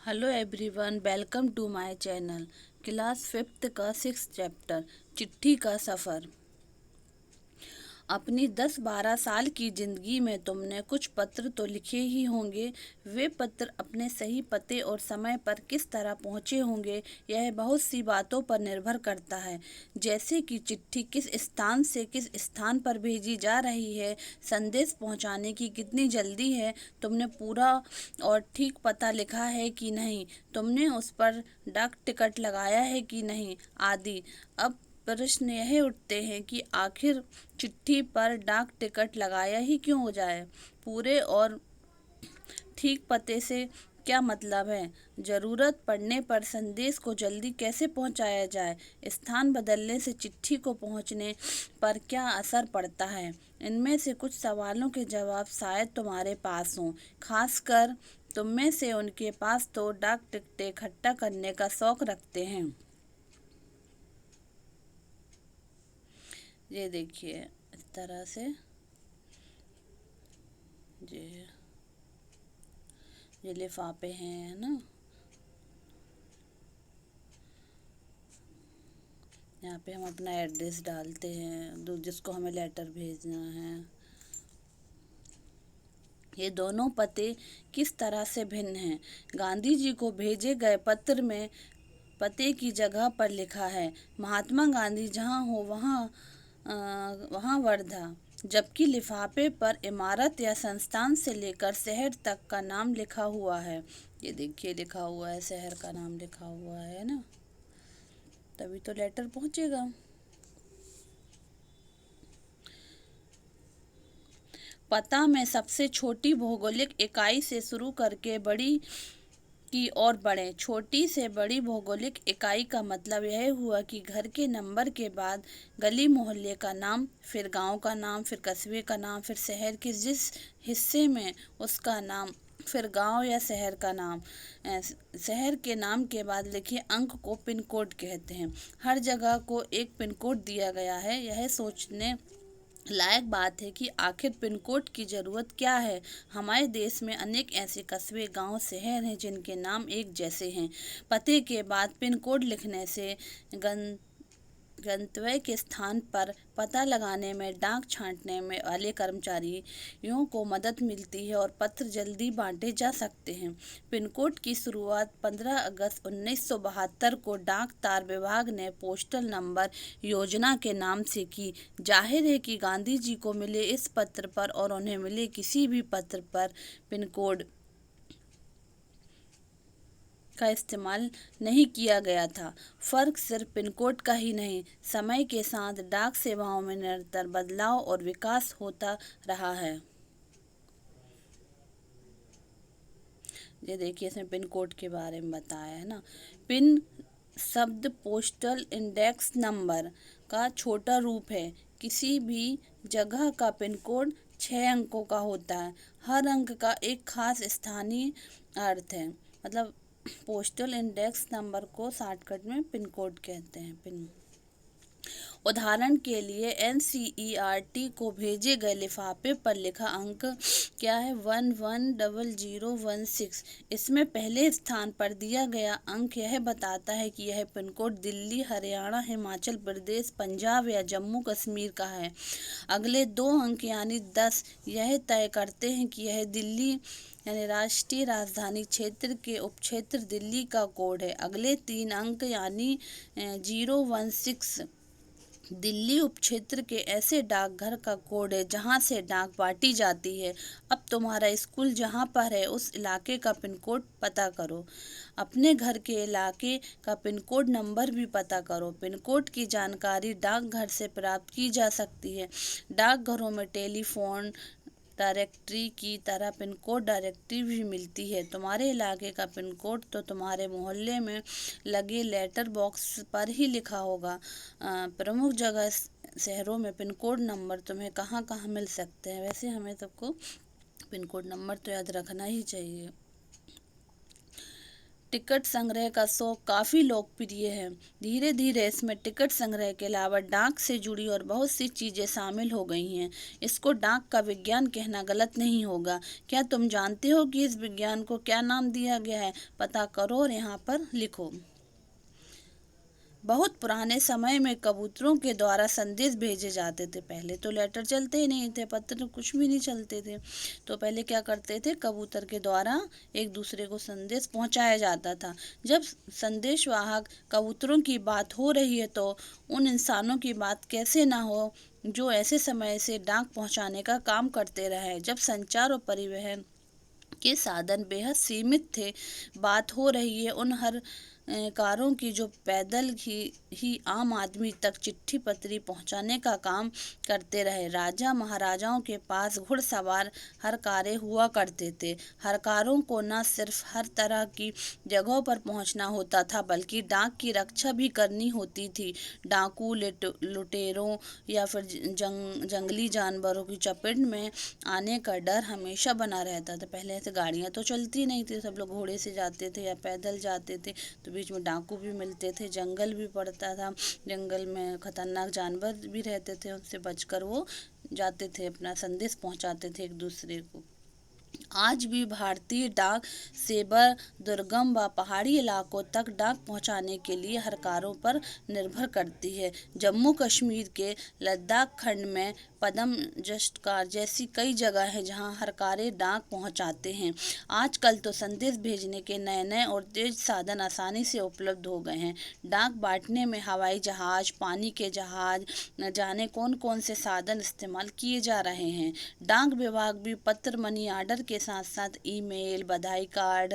Hello everyone, welcome to my channel. Class fifth का 6th chapter चिट्ठी का सफ़र। अपनी 10-12 साल की ज़िंदगी में तुमने कुछ पत्र तो लिखे ही होंगे। वे पत्र अपने सही पते और समय पर किस तरह पहुँचे होंगे, यह बहुत सी बातों पर निर्भर करता है। जैसे कि चिट्ठी किस स्थान से किस स्थान पर भेजी जा रही है, संदेश पहुँचाने की कितनी जल्दी है, तुमने पूरा और ठीक पता लिखा है कि नहीं, तुमने उस पर डाक टिकट लगाया है कि नहीं, आदि। अब प्रश्न यह उठते हैं कि आखिर चिट्ठी पर डाक टिकट लगाया ही क्यों हो जाए। पूरे और ठीक पते से क्या मतलब है। ज़रूरत पड़ने पर संदेश को जल्दी कैसे पहुंचाया जाए। स्थान बदलने से चिट्ठी को पहुंचने पर क्या असर पड़ता है। इनमें से कुछ सवालों के जवाब शायद तुम्हारे पास हों, खासकर तुम में से उनके पास तो डाक टिकटें इकट्ठा करने का शौक रखते हैं। ये देखिए, इस तरह से ये लिफाफे हैं, है ना। यहाँ पे हम अपना एड्रेस डालते हैं, जिसको हमें लेटर भेजना है। ये दोनों पते किस तरह से भिन्न हैं। गांधी जी को भेजे गए पत्र में पते की जगह पर लिखा है महात्मा गांधी, जहाँ हो वहाँ वर्धा, जबकि लिफाफे पर इमारत या संस्थान से लेकर शहर तक का नाम लिखा हुआ है। ये देखिए, लिखा हुआ है, शहर का नाम लिखा हुआ है ना, तभी तो लेटर पहुंचेगा। पता में सबसे छोटी भौगोलिक इकाई से शुरू करके बड़ी की ओर बढ़ें। छोटी से बड़ी भौगोलिक इकाई का मतलब यह हुआ कि घर के नंबर के बाद गली मोहल्ले का नाम, फिर गांव का नाम, फिर कस्बे का नाम, फिर शहर के जिस हिस्से में उसका नाम, फिर गांव या शहर का नाम। शहर के नाम के बाद लिखे अंक को पिन कोड कहते हैं। हर जगह को एक पिन कोड दिया गया है। यह सोचने लायक बात है कि आखिर पिन कोड की ज़रूरत क्या है। हमारे देश में अनेक ऐसे कस्बे, गांव, शहर हैं जिनके नाम एक जैसे हैं। पते के बाद पिन कोड लिखने से गंतव्य के स्थान पर पता लगाने में, डाक छांटने में वाले कर्मचारियों को मदद मिलती है और पत्र जल्दी बांटे जा सकते हैं। पिन कोड की शुरुआत 15 अगस्त 1972 को डाक तार विभाग ने पोस्टल नंबर योजना के नाम से की। जाहिर है कि गांधी जी को मिले इस पत्र पर और उन्हें मिले किसी भी पत्र पर पिन कोड का इस्तेमाल नहीं किया गया था। फर्क सिर्फ पिन कोड का ही नहीं, समय के साथ डाक सेवाओं में निरंतर बदलाव और विकास होता रहा है। ये देखिए, इसमें पिन कोड के बारे में बताया है ना। पिन शब्द पोस्टल इंडेक्स नंबर का छोटा रूप है। किसी भी जगह का पिन कोड 6 अंकों का होता है। हर अंक का एक खास स्थानीय अर्थ है। मतलब पोस्टल इंडेक्स नंबर को शॉर्टकट में पिन कोड कहते हैं। पिन उदाहरण के लिए NCERT को भेजे गए लिफाफे पर लिखा अंक क्या है, 110016। इसमें पहले स्थान पर दिया गया अंक यह बताता है कि यह पिन कोड दिल्ली, हरियाणा, हिमाचल प्रदेश, पंजाब या जम्मू कश्मीर का है। अगले 2 अंक यानी 10 यह तय करते हैं कि यह दिल्ली यानी राष्ट्रीय राजधानी क्षेत्र के उपक्षेत्र दिल्ली का कोड है। अगले 3 अंक यानी 016 दिल्ली उपक्षेत्र के ऐसे डाकघर का कोड है जहां से डाक बांटी जाती है। अब तुम्हारा स्कूल जहां पर है उस इलाके का पिन कोड पता करो। अपने घर के इलाके का पिन कोड नंबर भी पता करो। पिन कोड की जानकारी डाकघर से प्राप्त की जा सकती है। डाकघरों में टेलीफोन डायरेक्टरी की तरह पिन कोड डायरेक्टरी भी मिलती है। तुम्हारे इलाके का पिन कोड तो तुम्हारे मोहल्ले में लगे लेटर बॉक्स पर ही लिखा होगा। प्रमुख जगह शहरों में पिन कोड नंबर तुम्हें कहाँ कहाँ मिल सकते हैं। वैसे हमें सबको पिन कोड नंबर तो याद रखना ही चाहिए। टिकट संग्रह का शौक काफ़ी लोकप्रिय है। धीरे धीरे इसमें टिकट संग्रह के अलावा डाक से जुड़ी और बहुत सी चीज़ें शामिल हो गई हैं। इसको डाक का विज्ञान कहना गलत नहीं होगा। क्या तुम जानते हो कि इस विज्ञान को क्या नाम दिया गया है? पता करो और यहाँ पर लिखो। बहुत पुराने समय में कबूतरों के द्वारा संदेश भेजे जाते थे। पहले तो लेटर चलते ही नहीं थे, पत्र कुछ भी नहीं चलते थे। तो पहले क्या करते थे, कबूतर के द्वारा एक दूसरे को संदेश पहुंचाया जाता था। जब संदेशवाहक कबूतरों की बात हो रही है तो उन इंसानों की बात कैसे ना हो जो ऐसे समय से डाक पहुंचाने का काम करते रहे, जब संचार और परिवहन के साधन बेहद सीमित थे। बात हो रही है उन हर कारों की जो पैदल ही आम आदमी तक चिट्ठी पत्री पहुंचाने का काम करते रहे। राजा महाराजाओं के पास घुड़सवार हरकारें हुआ करते थे। हरकारों को न सिर्फ हर तरह की जगहों पर पहुंचना होता था बल्कि डाक की रक्षा भी करनी होती थी। डाकू लुटेरों या फिर जंगली जानवरों की चपेट में आने का डर हमेशा बना रहता था। पहले ऐसे गाड़ियां तो चलती नहीं थी, सब लोग घोड़े से जाते थे या पैदल जाते थे, तो बीच में डाकू भी मिलते थे, जंगल भी पड़ता था, जंगल में खतरनाक जानवर भी रहते थे, उनसे बचकर वो जाते थे, अपना संदेश पहुंचाते थे एक दूसरे को। आज भी भारतीय डाक सेवा दुर्गम व पहाड़ी इलाकों तक डाक पहुंचाने के लिए हरकारों पर निर्भर करती है। जम्मू कश्मीर के लद्दाख खंड में पदम जस्टकार जैसी कई जगह है जहां हरकारें डाक पहुंचाते हैं। आजकल तो संदेश भेजने के नए नए और तेज साधन आसानी से उपलब्ध हो गए हैं। डाक बांटने में हवाई जहाज, पानी के जहाज, न जाने कौन कौन से साधन इस्तेमाल किए जा रहे हैं। डाक विभाग भी पत्र, मनी आर्डर के साथ साथ ईमेल, बधाई कार्ड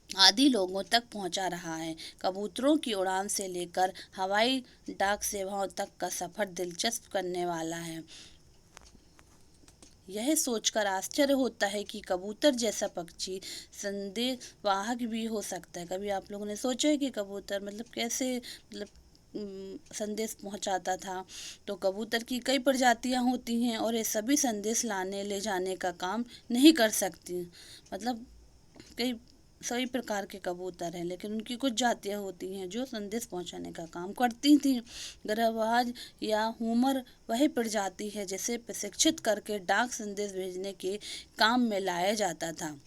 आदि लोगों तक पहुंचा रहा है। कबूतरों की उड़ान से लेकर हवाई डाक सेवाओं तक का सफर दिलचस्प करने वाला है। यह सोचकर आश्चर्य होता है कि कबूतर जैसा पक्षी संदेशवाहक भी हो सकता है। कभी आप लोगों ने सोचा है कि कबूतर कैसे संदेश पहुंचाता था? तो कबूतर की कई प्रजातियां होती हैं और ये सभी संदेश लाने ले जाने का काम नहीं कर सकती। कई सभी प्रकार के कबूतर हैं, लेकिन उनकी कुछ जातियां होती हैं जो संदेश पहुंचाने का काम करती थी। गरहवाज या हुमर वह प्रजाति है जिसे प्रशिक्षित करके डाक संदेश भेजने के काम में लाया जाता था।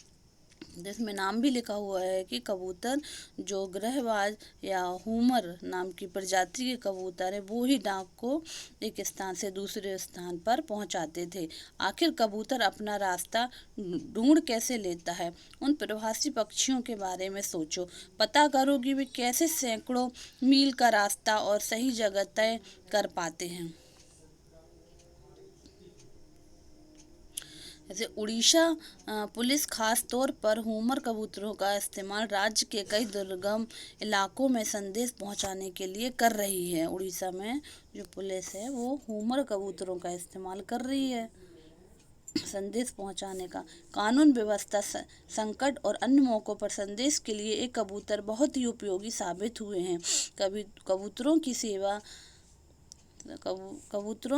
जिसमें नाम भी लिखा हुआ है कि कबूतर जो ग्रहवाज या हुमर नाम की प्रजाति के कबूतर है वो ही डाक को एक स्थान से दूसरे स्थान पर पहुंचाते थे। आखिर कबूतर अपना रास्ता ढूंढ कैसे लेता है? उन प्रवासी पक्षियों के बारे में सोचो। पता करो कि वे कैसे सैकड़ों मील का रास्ता और सही जगह तय कर पाते हैं। जैसे उड़ीसा पुलिस खास तौर पर हुमर कबूतरों का इस्तेमाल राज्य के कई दुर्गम इलाकों में संदेश पहुंचाने के लिए कर रही है। उड़ीसा में जो पुलिस है वो हुमर कबूतरों का इस्तेमाल कर रही है संदेश पहुंचाने का। कानून व्यवस्था, संकट और अन्य मौकों पर संदेश के लिए एक कबूतर बहुत ही उपयोगी साबित हुए हैं। कबूतरों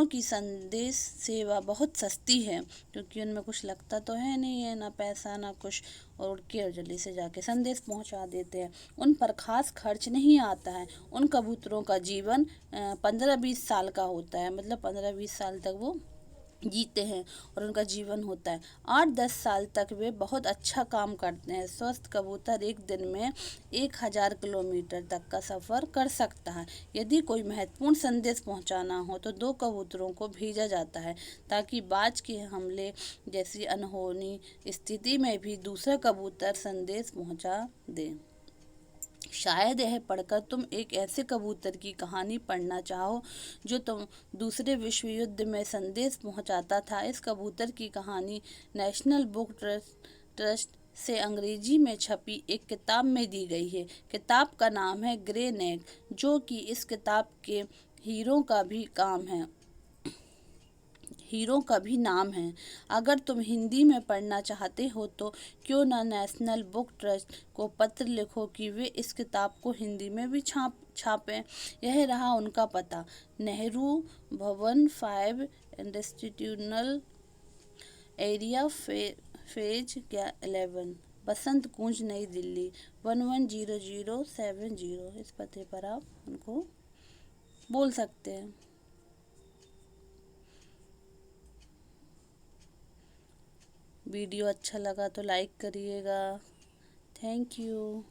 की संदेश सेवा बहुत सस्ती है क्योंकि उनमें कुछ लगता तो है नहीं है, ना पैसा ना कुछ, और उड़ के और जल्दी से जाके संदेश पहुंचा देते हैं। उन पर खास खर्च नहीं आता है। उन कबूतरों का जीवन 15-20 साल का होता है, 15-20 साल तक वो जीते हैं और उनका जीवन होता है। 8-10 साल तक वे बहुत अच्छा काम करते हैं। स्वस्थ कबूतर एक दिन में 1000 किलोमीटर तक का सफ़र कर सकता है। यदि कोई महत्वपूर्ण संदेश पहुंचाना हो तो 2 कबूतरों को भेजा जाता है ताकि बाज के हमले जैसी अनहोनी स्थिति में भी दूसरा कबूतर संदेश पहुंचा दे। शायद यह पढ़कर तुम एक ऐसे कबूतर की कहानी पढ़ना चाहो जो तुम दूसरे विश्व युद्ध में संदेश पहुंचाता था। इस कबूतर की कहानी नेशनल बुक ट्रस्ट से अंग्रेजी में छपी एक किताब में दी गई है। किताब का नाम है ग्रे नेक, जो कि इस किताब के हीरो का भी नाम है। अगर तुम हिंदी में पढ़ना चाहते हो तो क्यों ना नेशनल बुक ट्रस्ट को पत्र लिखो कि वे इस किताब को हिंदी में भी छापें। यह रहा उनका पता, नेहरू भवन 5, इंस्टीट्यूशनल एरिया, फेज 11, बसंत कुंज, नई दिल्ली 110070। इस पते पर आप उनको बोल सकते हैं। वीडियो अच्छा लगा तो लाइक करिएगा। Thank you.